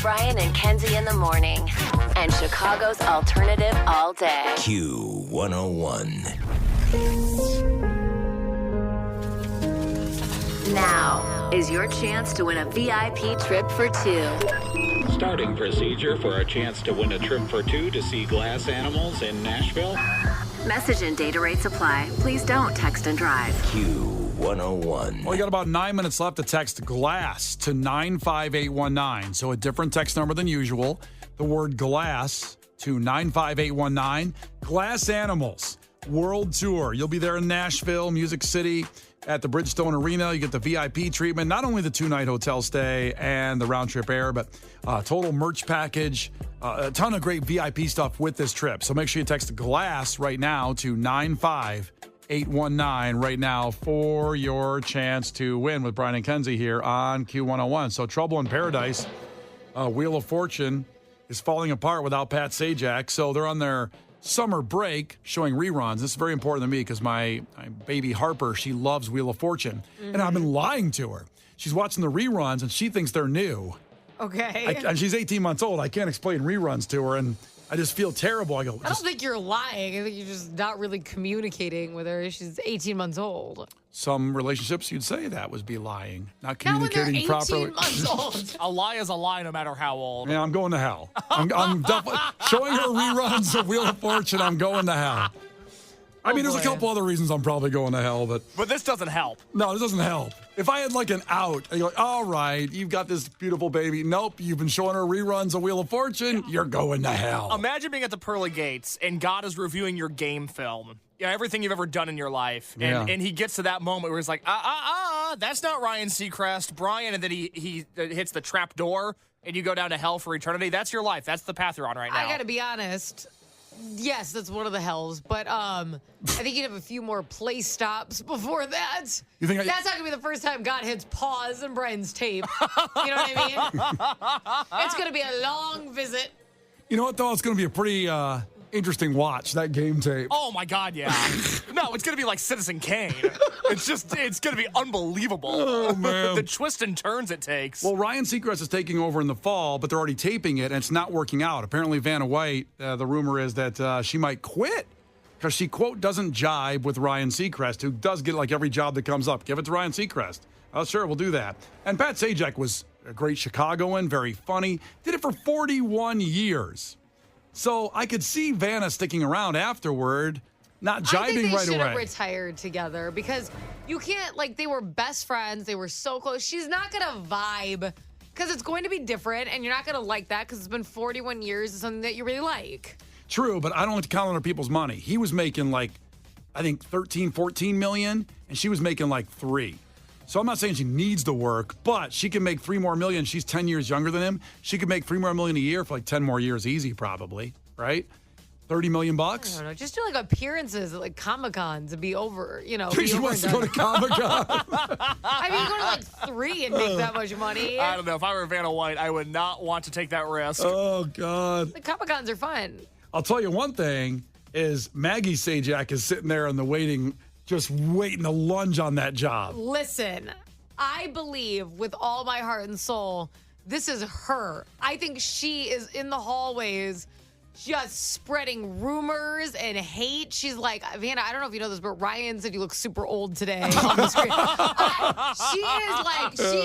Brian and Kenzie in the morning. And Chicago's alternative all day. Q101. Now is your chance to win a VIP trip for two. Starting procedure for a chance to win a trip for two to see glass animals in Nashville. Message and data rates apply. Please don't text and drive. Q101. Well, you got about 9 minutes left to text GLASS to 95819. So a different text number than usual. The word GLASS to 95819. Glass Animals World Tour. You'll be there in Nashville, Music City, at the Bridgestone Arena. You get the VIP treatment, not only the 2-night hotel stay and the round-trip air, but total merch package, a ton of great VIP stuff with this trip. So make sure you text GLASS right now to 95819 right now for your chance to win with Brian and Kenzie here on Q101. So Trouble in Paradise, Wheel of Fortune is falling apart without Pat Sajak. So they're on their summer break showing reruns. This is very important to me because my baby Harper, she loves Wheel of Fortune. Mm-hmm. And I've been lying to her. She's watching the reruns and she thinks they're new. Okay. And she's 18 months old. I can't explain reruns to her. And I just feel terrible. I don't think you're lying. I think you're just not really communicating with her. She's 18 months old. Some relationships you'd say that would be lying, not Not when they're communicating 18 properly. months old. A lie is a lie no matter how old. Yeah, I'm going to hell. I'm definitely showing her reruns of Wheel of Fortune. I'm going to hell. I mean, there's a couple other reasons I'm probably going to hell, but this doesn't help. No, this doesn't help. If I had like an out, and you're like, all right, you've got this beautiful baby. Nope, you've been showing her reruns of Wheel of Fortune. You're going to hell. Imagine being at the pearly gates and God is reviewing your game film. Everything you've ever done in your life. And he gets to that moment where he's like, that's not Ryan Seacrest, Brian. And then he hits the trap door and you go down to hell for eternity. That's your life. That's the path you're on right now. I got to be honest. Yes, that's one of the hells. But I think you'd have a few more play stops before that. You think that's not going to be the first time God hits pause in Brian's tape. You know what I mean? It's going to be a long visit. You know what, though? It's going to be a pretty interesting watch, that game tape. Oh, my God, yeah. No, it's going to be like Citizen Kane. It's going to be unbelievable. Oh, man. The twists and turns it takes. Well, Ryan Seacrest is taking over in the fall, but they're already taping it, and it's not working out. Apparently, Vanna White, the rumor is that she might quit because she, quote, doesn't jibe with Ryan Seacrest, who does get like every job that comes up. Give it to Ryan Seacrest. Oh, sure, we'll do that. And Pat Sajak was a great Chicagoan, very funny. Did it for 41 years. So I could see Vanna sticking around afterward, not jibing right away. I think they should have retired together because you can't, like, they were best friends. They were so close. She's not going to vibe because it's going to be different, and you're not going to like that because it's been 41 years of something that you really like. True, but I don't like to count on other people's money. He was making, like, I think 13, 14 million, and she was making, like, 3. So I'm not saying she needs to work, but she can make 3 more million. She's 10 years younger than him. She could make 3 more million a year for like 10 more years easy, probably, right? 30 million bucks? I don't know. Just do like appearances at like Comic-Cons and be over, you know. She wants to go to Comic-Con. I mean, you go to like 3 and make that much money. I don't know. If I were Vanna White, I would not want to take that risk. Oh, God. The Comic-Cons are fun. I'll tell you one thing is Maggie Sajak is sitting there in the waiting, just waiting to lunge on that job. Listen, I believe with all my heart and soul, this is her. I think she is in the hallways just spreading rumors and hate. She's like, Vanna, I don't know if you know this, but Ryan said you look super old today on the screen. She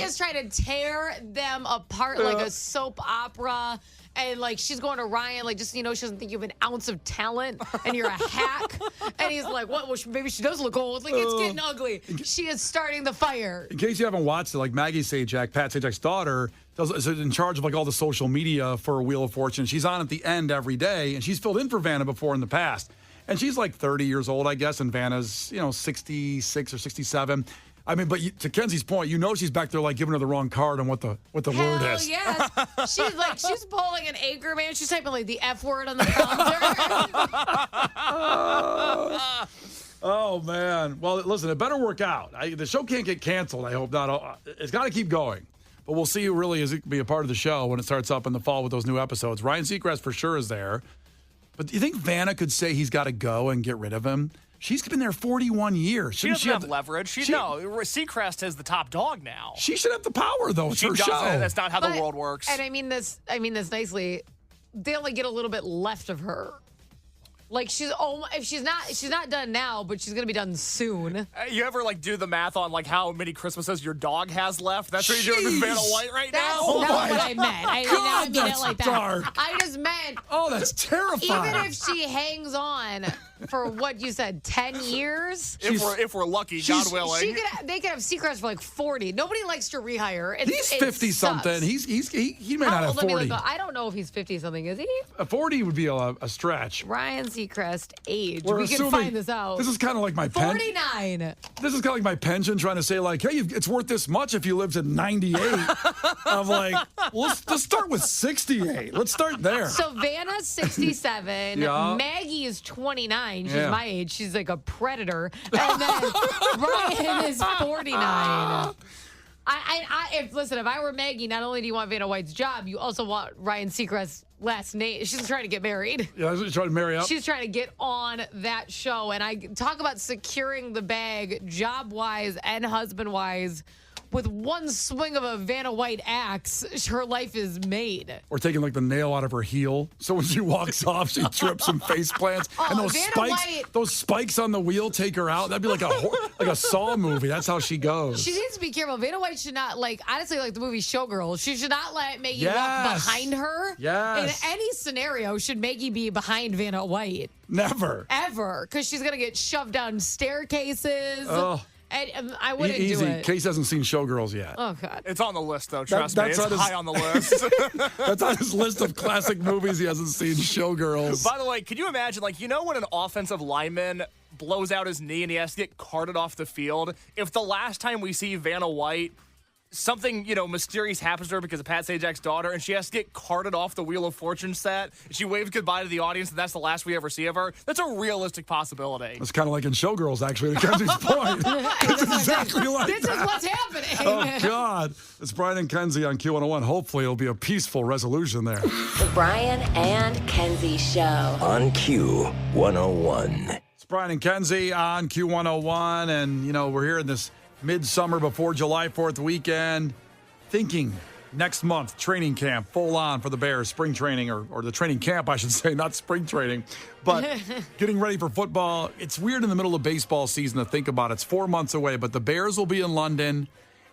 is trying to tear them apart like a soap opera. And, like, she's going to Ryan, like, just, you know, she doesn't think you have an ounce of talent and you're a hack. And he's like, what? Well, maybe she does look old. Like, it's getting ugly. She is starting the fire. In case you haven't watched it, like, Maggie Sajak, Pat Sajak's daughter, is in charge of, like, all the social media for Wheel of Fortune. She's on at the end every day, and she's filled in for Vanna before in the past. And she's, like, 30 years old, I guess, and Vanna's, 66 or 67. I mean, but to Kenzie's point, she's back there like giving her the wrong card on what the word is. Yes. She's pulling an anchor, man. She's typing like the F word on the prompter. Oh man. Well, listen, it better work out. The show can't get canceled. I hope not. It's got to keep going. But we'll see who really is be a part of the show when it starts up in the fall with those new episodes. Ryan Seacrest for sure is there. But do you think Vanna could say he's got to go and get rid of him? She's been there 41 years. She doesn't have leverage. No, Seacrest is the top dog now. She should have the power, though. It's her show. That's not how the world works. And I mean this nicely. They only get a little bit left of her. Like if she's not done now, but she's gonna be done soon. You ever do the math on how many Christmases your dog has left? That's what you're doing with Vanna White right now. That's not what I meant. I did not mean it like dark. that. I just meant. Oh, that's terrifying. Even if she hangs on for what you said, 10 years. If we're lucky, God willing. They could have Seacrest for 40. Nobody likes to rehire. He's 50 something. He may not have 40. I don't know if he's 50 something. Is he? 40 would be a stretch. Ryan Seacrest age. We can find this out. This is kind of like my 49. This is kind of like my pension trying to say hey, it's worth this much if you live to 98. I'm like, let's start with 68. Let's start there. So Vanna's 67. Yeah. Maggie is 29. She's my age. She's like a predator. And then Ryan is 49. If I were Maggie, not only do you want Vanna White's job, you also want Ryan Seacrest's last name. She's trying to get married. Yeah, she's trying to marry up. She's trying to get on that show. And I talk about securing the bag job-wise and husband-wise. With one swing of a Vanna White axe, her life is made. Or taking the nail out of her heel, so when she walks off, she trips and face plants. And those spikes on the wheel take her out. That'd be like a Saw movie. That's how she goes. She needs to be careful. Vanna White should not honestly, like the movie Showgirls. She should not let Maggie walk behind her. Yes. In any scenario, should Maggie be behind Vanna White? Never. Ever, because she's gonna get shoved down staircases. Oh. And I wouldn't Easy. do it. Case hasn't seen Showgirls yet. Oh, God. It's on the list, though. Trust me. It's high on the list. That's on his list of classic movies he hasn't seen, Showgirls. By the way, can you imagine, when an offensive lineman blows out his knee and he has to get carted off the field? If the last time we see Vanna White, something, mysterious happens to her because of Pat Sajak's daughter, and she has to get carted off the Wheel of Fortune set, and she waves goodbye to the audience, and that's the last we ever see of her, that's a realistic possibility. It's kind of like in Showgirls, actually, to Kenzie's point. It's exactly like This is what's happening. Oh, God. It's Brian and Kenzie on Q101. Hopefully, it'll be a peaceful resolution there. The Brian and Kenzie Show. On Q101. It's Brian and Kenzie on Q101, and, we're here in this midsummer before July 4th weekend, thinking next month, training camp, full on for the Bears, spring training, or the training camp, I should say, not spring training, but getting ready for football. It's weird in the middle of baseball season to think about it. It's 4 months away, but the Bears will be in London,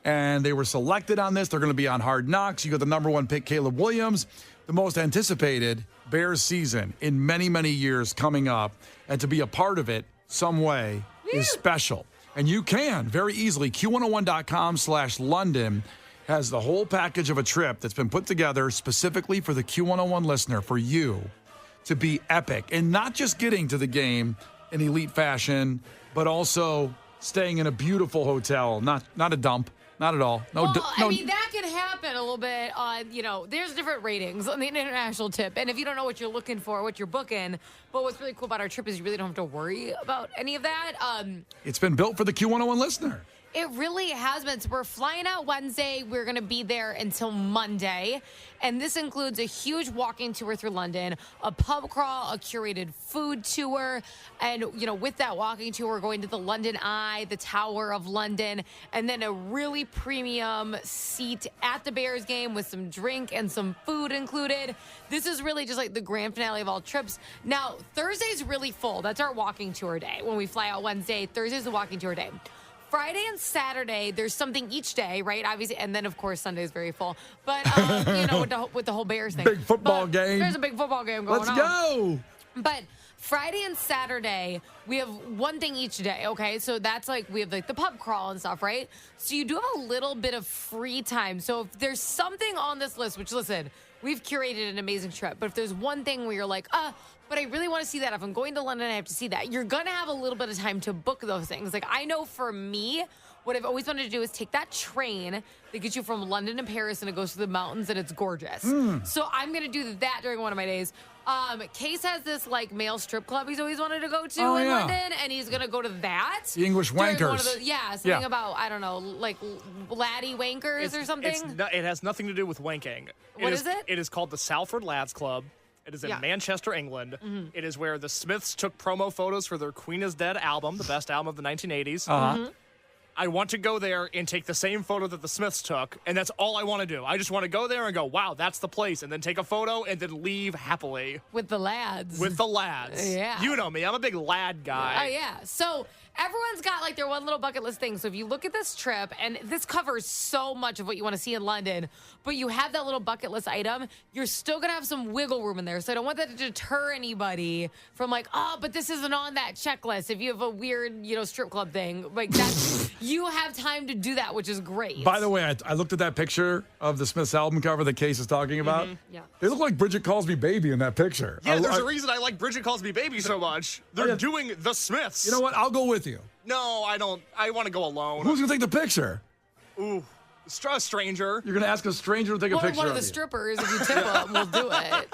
and they were selected on this. They're going to be on Hard Knocks. You got the number one pick, Caleb Williams, the most anticipated Bears season in many, many years coming up, and to be a part of it some way is special. And you can very easily. Q101.com/London has the whole package of a trip that's been put together specifically for the Q101 listener, for you to be epic. And not just getting to the game in elite fashion, but also staying in a beautiful hotel. Not a dump. Not at all. That can happen a little bit on, there's different ratings on the international tip. And if you don't know what you're looking for, what you're booking, but what's really cool about our trip is you really don't have to worry about any of that. It's been built for the Q101 listener. It really has been. So we're flying out Wednesday. We're going to be there until Monday. And this includes a huge walking tour through London, a pub crawl, a curated food tour. And, with that walking tour, we're going to the London Eye, the Tower of London, and then a really premium seat at the Bears game with some drink and some food included. This is really just like the grand finale of all trips. Now, Thursday's really full. That's our walking tour day. When we fly out Wednesday, Thursday's the walking tour day. Friday and Saturday, there's something each day, right? Obviously, and then, of course, Sunday is very full. But, with the whole Bears thing. Big football game. There's a big football game going on. Let's go. But Friday and Saturday, we have one thing each day, okay? So that's we have the pub crawl and stuff, right? So you do have a little bit of free time. So if there's something on this list, which, listen, we've curated an amazing trip. But if there's one thing where you're like, but I really want to see that. If I'm going to London, I have to see that. You're going to have a little bit of time to book those things. I know for me, what I've always wanted to do is take that train that gets you from London to Paris, and it goes to the mountains, and it's gorgeous. So I'm going to do that during one of my days. Case has this like male strip club he's always wanted to go to in London, and he's gonna go to that. The English Wankers. Something about, I don't know, like laddie wankers or something. It has nothing to do with wanking. What is it? It is called the Salford Lads Club. It is in Yeah. Manchester, England. It is where the Smiths took promo photos for their Queen is Dead album, the best album of the 1980s. I want to go there and take the same photo that the Smiths took, and that's all I want to do. I just want to go there and go, wow, that's the place, and then take a photo and then leave happily. With the lads. With the lads. Yeah. You know me. I'm a big lad guy. Oh, yeah. So everyone's got like their one little bucket list thing. So if you look at this trip, and this covers so much of what you want to see in London, but you have that little bucket list item, you're still going to have some wiggle room in there. So I don't want that to deter anybody from like, oh, but this isn't on that checklist. If you have a weird, strip club thing, like that's, you have time to do that, which is great. By the way, I looked at that picture of the Smiths album cover that Case is talking about. Yeah. They look like Bridget Calls Me Baby in that picture. Yeah, there's a reason I like Bridget Calls Me Baby so much. They're doing the Smiths. You know what? I'll go with you. No, I don't. I want to go alone. Who's going to take the picture? Ooh, a stranger. You're going to ask a stranger to take a picture One of of the you. strippers, if you tip them, will do it.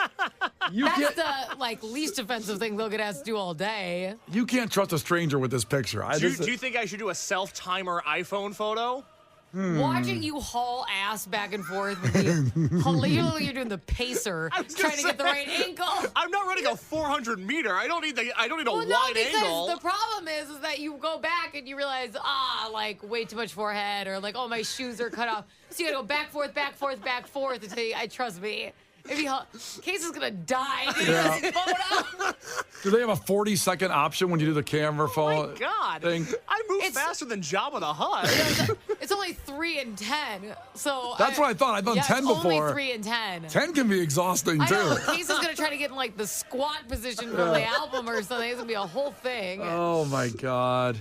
You That's can't, the least offensive thing they'll get asked to do all day. you can't trust a stranger with this picture. Do you think I should do a self-timer iPhone photo? Watching you haul ass back and forth with the you're doing the pacer, trying to get the right angle. I'm not running a 400-meter. I don't need a wide because angle. the problem is that you go back and you realize, way too much forehead, or like, oh, my shoes are cut off. So you gotta go back, forth, back, forth, back, forth until you, trust me. Case is gonna die. Yeah. Photo. Do they have a 40-second option when you do the camera phone Oh my God. thing? I move faster than Jabba the Hutt. It's only 3 and 10. So That's what I thought. I've done 10 it's before. Only 3 and 10. 10 can be exhausting, I too. know. Case is gonna try to get in like the squat position for the album or something. It's gonna be a whole thing. Oh, my God.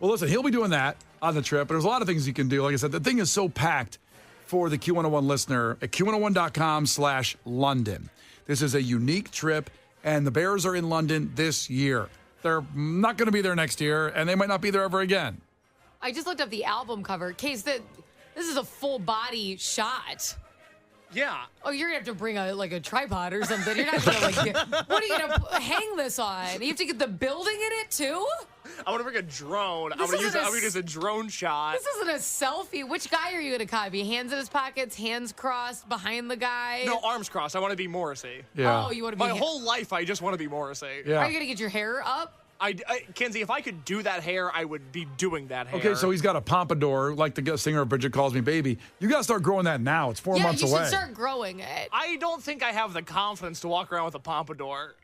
Well, listen, he'll be doing that on the trip, but there's a lot of things you can do. Like I said, the thing is so packed for the Q101 listener at Q101.com/London. This is a unique trip, and the Bears are in London this year. They're not going to be there next year, and they might not be there ever again. I just looked up the album cover. Case that this is a full body shot. Yeah. Oh, you're gonna have to bring a tripod or something. You're not gonna what are you gonna hang this on? You have to get the building in it too? I want to bring a drone. I'm This gonna isn't use a drone shot. This isn't a selfie. Which guy are you gonna copy? Hands in his pockets, hands crossed behind the guy. No, arms crossed. I want to be Morrissey. Yeah. Oh, you want to be? My whole life, I just want to be Morrissey. Yeah. Are you gonna get your hair up? Kenzie, if I could do that hair, I would be doing that hair. Okay, so he's got a pompadour, like the singer Bridget Calls Me Baby. You got to start growing that now. It's 4 months you away. should start growing it. I don't think I have the confidence to walk around with a pompadour.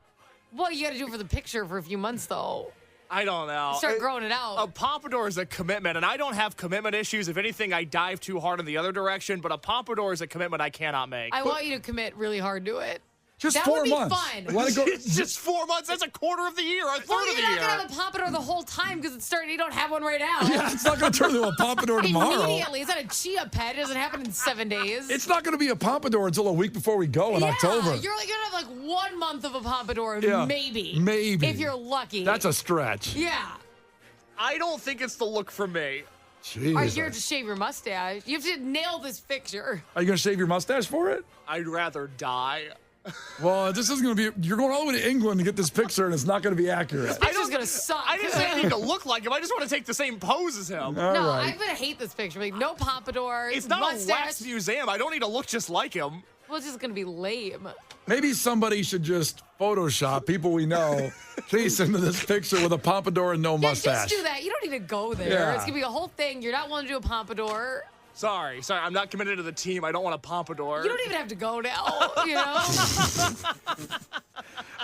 Well, you got to do it for the picture for a few months though. I don't know. Start growing it out. A pompadour is a commitment, and I don't have commitment issues. If anything, I dive too hard in the other direction, but a pompadour is a commitment I cannot make. I want you to commit really hard to it. Just That 4 would be months. fun. Let it go. It's just 4 months. That's a quarter of the year, a third Well, of you're the not year. gonna have a pompadour the whole time because it's starting. You don't have one right now. Yeah, it's not going to turn into a pompadour tomorrow. Immediately, it's not a chia pet. It doesn't happen in 7 days. It's not going to be a pompadour until a week before we go in October. You're gonna have like 1 month of a pompadour, Yeah, maybe. maybe. If you're lucky. That's a stretch. Yeah. I don't think it's the look for me. Jesus. Or you're to shave your mustache. You have to nail this picture. Are you going to shave your mustache for it? I'd rather die. Well, this isn't going to be. You're going all the way to England to get this picture, and it's not going to be accurate. Picture's gonna suck. I didn't say I need to look like him. I just want to take the same pose as him. All No, right. I'm gonna hate this picture. Like, no pompadour. It's not mustache. a wax museum. I don't need to look just like him. Well, it's just gonna be lame. Maybe somebody should just Photoshop people we know, case into this picture with a pompadour and no Yeah, mustache. just do that. You don't need to go there. Yeah. It's gonna be a whole thing. You're not willing to do a pompadour. Sorry. I'm not committed to the team. I don't want a pompadour. You don't even have to go now. You know.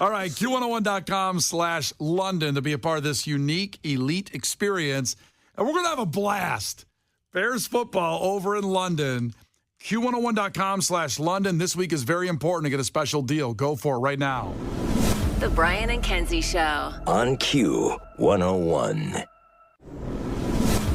All right, Q101.com/London to be a part of this unique elite experience. And we're going to have a blast. Bears football over in London. Q101.com/London. This week is very important to get a special deal. Go for it right now. The Brian and Kenzie Show. On Q101.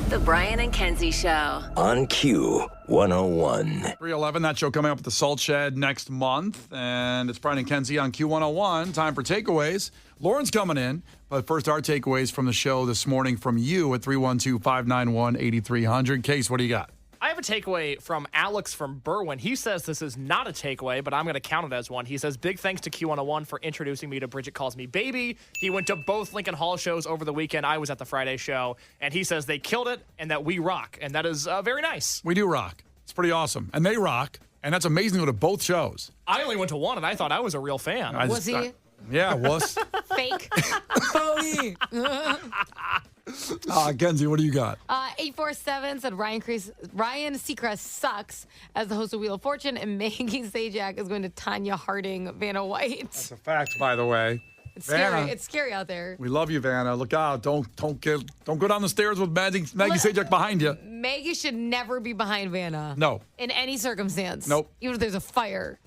The Brian and Kenzie Show. On Q101. 311, that show coming up at the Salt Shed next month. And it's Brian and Kenzie on Q101. Time for takeaways. Lauren's coming in. But first, our takeaways from the show this morning from you at 312-591-8300. Case, what do you got? I have a takeaway from Alex from Berwyn. He says this is not a takeaway, but I'm going to count it as one. He says, big thanks to Q101 for introducing me to Bridget Calls Me Baby. He went to both Lincoln Hall shows over the weekend. I was at the Friday show, and he says they killed it and that we rock, and that is very nice. We do rock. It's pretty awesome. And they rock. And that's amazing to go to both shows. I only went to one, and I thought I was a real fan. Was he? Yeah, was. Fake. Kenzie, what do you got? 847 said Ryan Seacrest sucks as the host of Wheel of Fortune, and Maggie Sajak is going to Tanya Harding, Vanna White. That's a fact, by the way. It's Vanna, scary. It's scary out there. we love you, Vanna. Look out! Don't go down the stairs with Maggie Sajak behind you. Maggie should never be behind Vanna. No. In any circumstance. Nope. Even if there's a fire.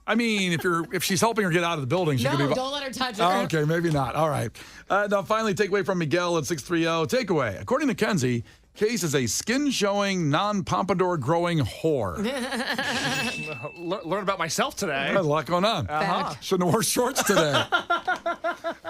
I mean, if she's helping her get out of the building, she could be. Don't let her touch her. Oh, okay, maybe not. All right. Now, finally, takeaway from Miguel at 630. Takeaway. According to Kenzie, Case is a skin-showing, non-pompadour growing whore. Learn about myself today. A lot going on. Shouldn't have worn shorts today.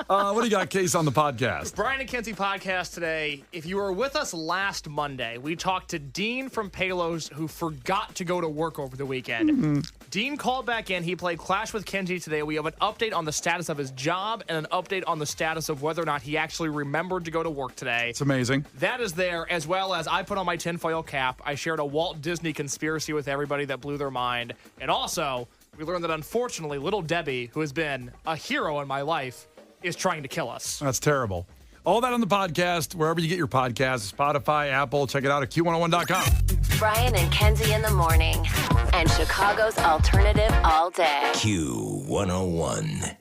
What do you got, Case, on the podcast? Brian and Kenzie podcast today. If you were with us last Monday, we talked to Dean from Palos, who forgot to go to work over the weekend. Mm-hmm. Dean called back in. He played Clash with Kenzie today. We have an update on the status of his job and an update on the status of whether or not he actually remembered to go to work today. It's amazing. That is there, as well as I put on my tinfoil cap. I shared a Walt Disney conspiracy with everybody that blew their mind. And also, we learned that unfortunately, little Debbie, who has been a hero in my life, is trying to kill us. That's terrible. All that on the podcast, wherever you get your podcasts, Spotify, Apple. Check it out at Q101.com. Brian and Kenzie in the morning. And Chicago's alternative all day. Q101.